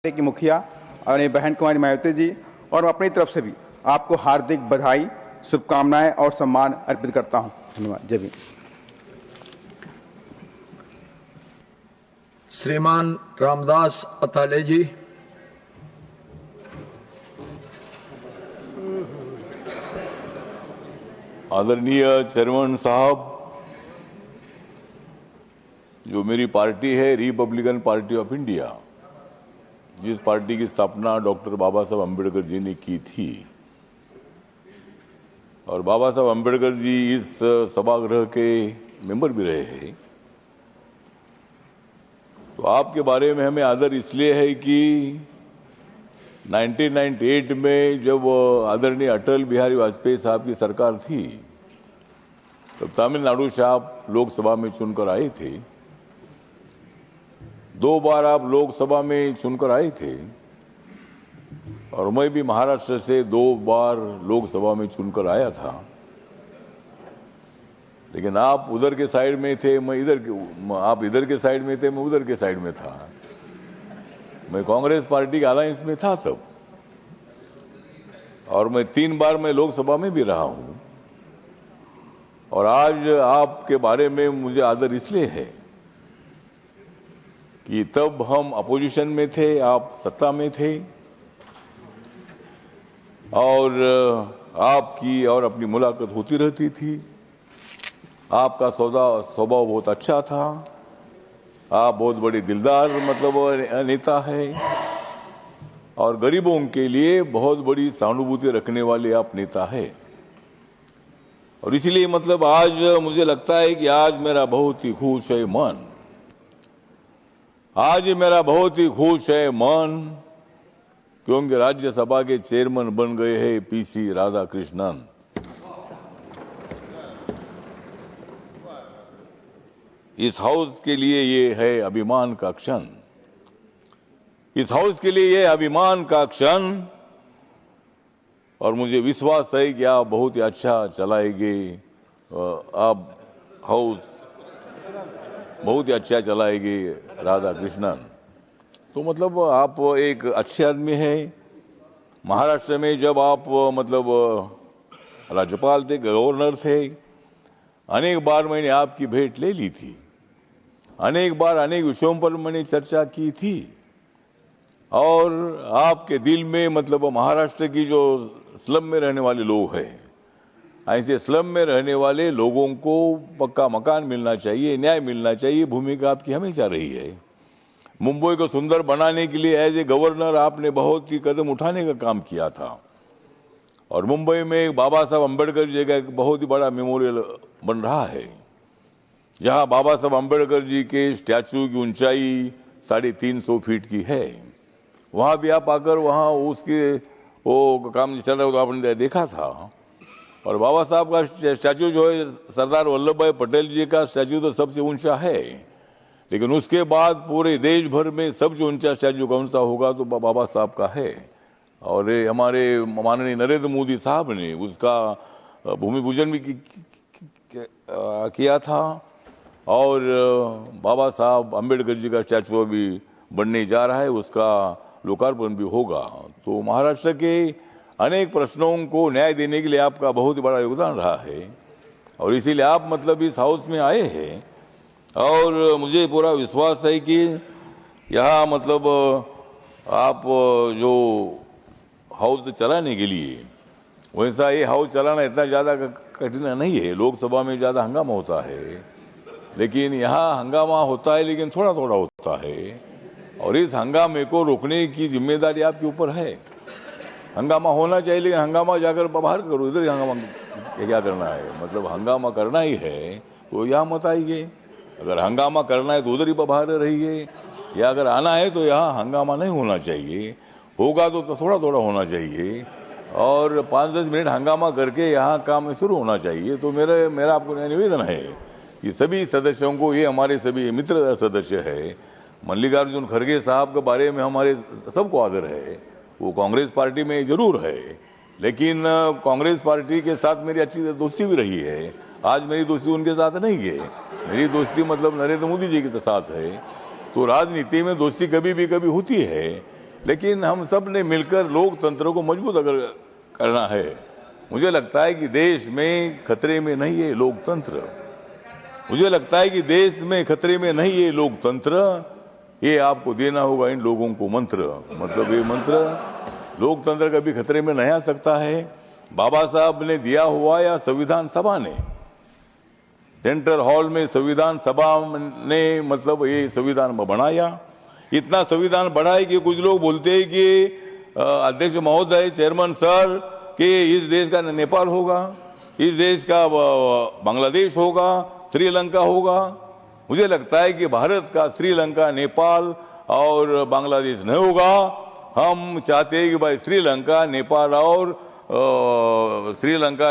की मुखिया और बहन कुमारी मायावती जी और मैं अपनी तरफ से भी आपको हार्दिक बधाई, शुभकामनाएं और सम्मान अर्पित करता हूं। धन्यवाद। जय भीम। श्रीमान रामदास अताले जी। आदरणीय चेयरमैन साहब, जो मेरी पार्टी है रिपब्लिकन पार्टी ऑफ इंडिया, जिस पार्टी की स्थापना डॉक्टर बाबा साहब अम्बेडकर जी ने की थी और बाबा साहब अम्बेडकर जी इस सभागृह के मेंबर भी रहे हैं, तो आपके बारे में हमें आदर इसलिए है कि 1998 में जब आदरणीय अटल बिहारी वाजपेयी साहब की सरकार थी, तब तमिलनाडु से आप लोकसभा में चुनकर आए थे। 2 बार आप लोकसभा में चुनकर आए थे और मैं भी महाराष्ट्र से 2 बार लोकसभा में चुनकर आया था, लेकिन आप उधर के साइड में थे, आप इधर के साइड में थे, मैं उधर के साइड में था। मैं कांग्रेस पार्टी के अलायंस में था तब, और मैं 3 बार मैं लोकसभा में भी रहा हूं। और आज आपके बारे में मुझे आदर इसलिए है कि तब हम अपोजिशन में थे, आप सत्ता में थे, और आपकी और अपनी मुलाकात होती रहती थी। आपका स्वभाव बहुत अच्छा था। आप बहुत बड़े दिलदार नेता है और गरीबों के लिए बहुत बड़ी सहानुभूति रखने वाले आप नेता है। और इसलिए आज मुझे लगता है कि आज मेरा बहुत ही खुश है मन, आज मेरा बहुत ही खुश है मन, क्योंकि राज्यसभा के चेयरमैन बन गए हैं पीसी राधाकृष्णन। इस हाउस के लिए ये है अभिमान का क्षण, इस हाउस के लिए ये अभिमान का क्षण, और मुझे विश्वास है कि आप बहुत ही अच्छा चलाएंगे। आप हाउस बहुत ही अच्छा चलाएंगे राधाकृष्णन। तो आप एक अच्छे आदमी हैं। महाराष्ट्र में जब आप राज्यपाल थे, गवर्नर थे, अनेक बार मैंने आपकी भेंट ले ली थी, अनेक बार अनेक विषयों पर मैंने चर्चा की थी। और आपके दिल में महाराष्ट्र की जो स्लम में रहने वाले लोग हैं, ऐसे स्लम में रहने वाले लोगों को पक्का मकान मिलना चाहिए, न्याय मिलना चाहिए, भूमिका आपकी हमेशा रही है। मुंबई को सुंदर बनाने के लिए एज ए गवर्नर आपने बहुत ही कदम उठाने का काम किया था, और मुंबई में बाबा साहब अम्बेडकर जी का एक बहुत ही बड़ा मेमोरियल बन रहा है, जहां बाबा साहब अम्बेडकर जी के स्टैचू की ऊंचाई 350 फीट की है। वहां भी आप आकर वहां उसके वो काम चल रहा हो तो आपने देखा था। और बाबा साहब का स्टैचू जो है, सरदार वल्लभ भाई पटेल जी का स्टैचू तो सबसे ऊंचा है, लेकिन उसके बाद पूरे देश भर में सबसे ऊंचा स्टैचू कौन सा होगा तो बाबा साहब का है। और हमारे माननीय नरेंद्र मोदी साहब ने उसका भूमि पूजन भी किया था, और बाबा साहब अम्बेडकर जी का स्टैचू अभी बनने जा रहा है, उसका लोकार्पण भी होगा। तो महाराष्ट्र के अनेक प्रश्नों को न्याय देने के लिए आपका बहुत ही बड़ा योगदान रहा है, और इसीलिए आप इस हाउस में आए हैं। और मुझे पूरा विश्वास है कि यहाँ आप जो हाउस चलाने के लिए, वैसा ये हाउस चलाना इतना ज्यादा कठिन नहीं है। लोकसभा में ज्यादा हंगामा होता है, लेकिन यहाँ हंगामा होता है लेकिन थोड़ा थोड़ा होता है, और इस हंगामे को रोकने की जिम्मेदारी आपके ऊपर है। हंगामा होना चाहिए, लेकिन हंगामा जाकर बाहर करो, इधर हंगामा क्या करना है? हंगामा करना ही है तो यहाँ मत आइए। अगर हंगामा करना है तो उधर ही बाहर रहिए, या अगर आना है तो यहाँ हंगामा नहीं होना चाहिए। होगा तो थोड़ा थोड़ा होना चाहिए, और 5-10 मिनट हंगामा करके यहाँ काम शुरू होना चाहिए। तो मेरा आपको निवेदन है कि सभी सदस्यों को, ये हमारे सभी मित्र सदस्य है, मल्लिकार्जुन खड़गे साहब के बारे में हमारे सबको आदर है। वो कांग्रेस पार्टी में जरूर है, लेकिन कांग्रेस पार्टी के साथ मेरी अच्छी दोस्ती भी रही है। आज मेरी दोस्ती उनके साथ नहीं है, मेरी दोस्ती नरेंद्र मोदी जी के साथ है। तो राजनीति में दोस्ती कभी भी होती है, लेकिन हम सब ने मिलकर लोकतंत्र को मजबूत अगर करना है। मुझे लगता है कि देश में खतरे में नहीं है लोकतंत्र, मुझे लगता है कि देश में खतरे में नहीं है लोकतंत्र। ये आपको देना होगा इन लोगों को मंत्र, मतलब ये मंत्र लोकतंत्र कभी खतरे में नहीं आ सकता है। बाबा साहब ने दिया हुआ या संविधान सभा ने, सेंट्रल हॉल में संविधान सभा ने मतलब ये संविधान बनाया, इतना संविधान बढ़ाए कि कुछ लोग बोलते हैं कि अध्यक्ष महोदय, चेयरमैन सर, कि इस देश का नेपाल होगा, इस देश का बांग्लादेश होगा, श्रीलंका होगा। मुझे लगता है कि भारत का श्रीलंका, नेपाल और बांग्लादेश नहीं होगा। हम चाहते हैं कि भाई श्रीलंका,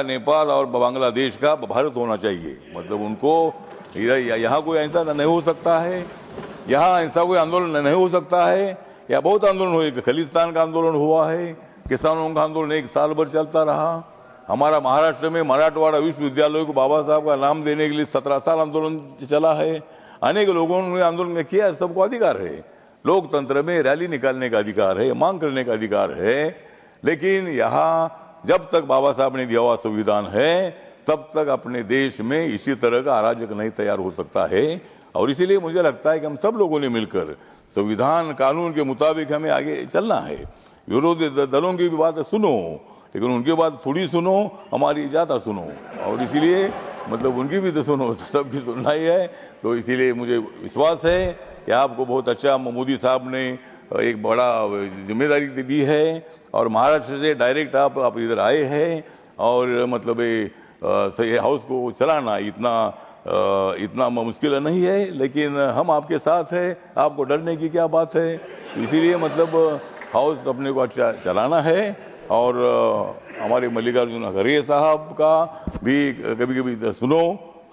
नेपाल और बांग्लादेश का भारत होना चाहिए। मतलब उनको यहाँ कोई ऐसा नहीं हो सकता है, यहाँ ऐसा कोई आंदोलन नहीं हो सकता है। या बहुत आंदोलन हुए, खलिस्तान का आंदोलन हुआ है, किसानों का आंदोलन 1 साल भर चलता रहा। हमारा महाराष्ट्र में मराठवाड़ा विश्वविद्यालय को बाबा साहब का नाम देने के लिए 17 साल आंदोलन चला है। अनेक लोगों ने आंदोलन किया, सबको अधिकार है, लोकतंत्र में रैली निकालने का अधिकार है, मांग करने का अधिकार है। लेकिन यहाँ जब तक बाबा साहब ने दिया हुआ संविधान है तब तक अपने देश में इसी तरह का अराजक नहीं तैयार हो सकता है। और इसीलिए मुझे लगता है कि हम सब लोगों ने मिलकर संविधान कानून के मुताबिक हमें आगे चलना है। विरोधी दलों की भी बात सुनो, लेकिन उनकी बात थोड़ी सुनो, हमारी ज्यादा सुनो। और इसीलिए मतलब उनकी भी तो सुनो, सब भी सुनना ही है। तो इसीलिए मुझे विश्वास है कि आपको बहुत अच्छा मोदी साहब ने एक बड़ा जिम्मेदारी दी है और महाराष्ट्र से डायरेक्ट आप इधर आए हैं। और मतलब ये हाउस को चलाना इतना मुश्किल नहीं है, लेकिन हम आपके साथ हैं, आपको डरने की क्या बात है। इसीलिए मतलब हाउस अपने को अच्छा चलाना है। और हमारे मल्लिकार्जुन खड़गे साहब का भी कभी कभी सुनो,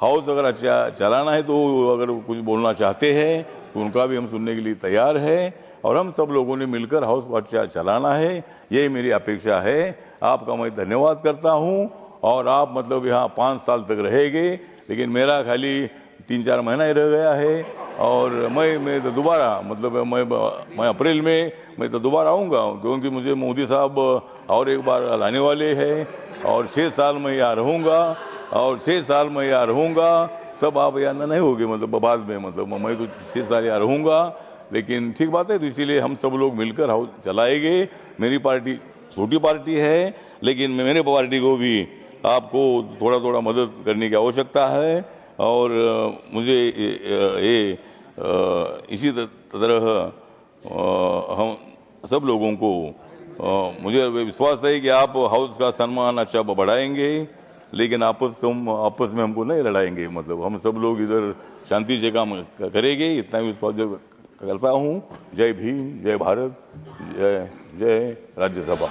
हाउस अगर अच्छा चलाना है तो अगर कुछ बोलना चाहते हैं तो उनका भी हम सुनने के लिए तैयार है। और हम सब लोगों ने मिलकर हाउस को अच्छा चलाना है, यही मेरी अपेक्षा है। आपका मैं धन्यवाद करता हूं। और आप मतलब यहाँ 5 साल तक रहेंगे, लेकिन मेरा खाली 3-4 महीना ही रह गया है। और मैं तो दोबारा मतलब मैं अप्रैल में मैं तो दोबारा आऊँगा, क्योंकि मुझे मोदी साहब और एक बार लाने वाले हैं। और 6 साल में यहाँ रहूँगा, और 6 साल में यहाँ रहूँगा, तब आप यहाँ नहीं होगे मतलब बाद में, मतलब मैं तो 6 साल यहाँ रहूँगा। लेकिन ठीक बात है, तो इसीलिए हम सब लोग मिलकर हाउस चलाएंगे। मेरी पार्टी छोटी पार्टी है, लेकिन मेरे पार्टी को भी आपको थोड़ा थोड़ा मदद करने की आवश्यकता है। और मुझे इसी तरह हम सब लोगों को मुझे विश्वास है कि आप हाउस का सम्मान अच्छा बढ़ाएंगे, लेकिन आपस में हमको नहीं लड़ाएंगे। मतलब हम सब लोग इधर शांति से काम करेंगे, इतना विश्वास करता हूँ। जय भीम, जय भारत, जय राज्यसभा।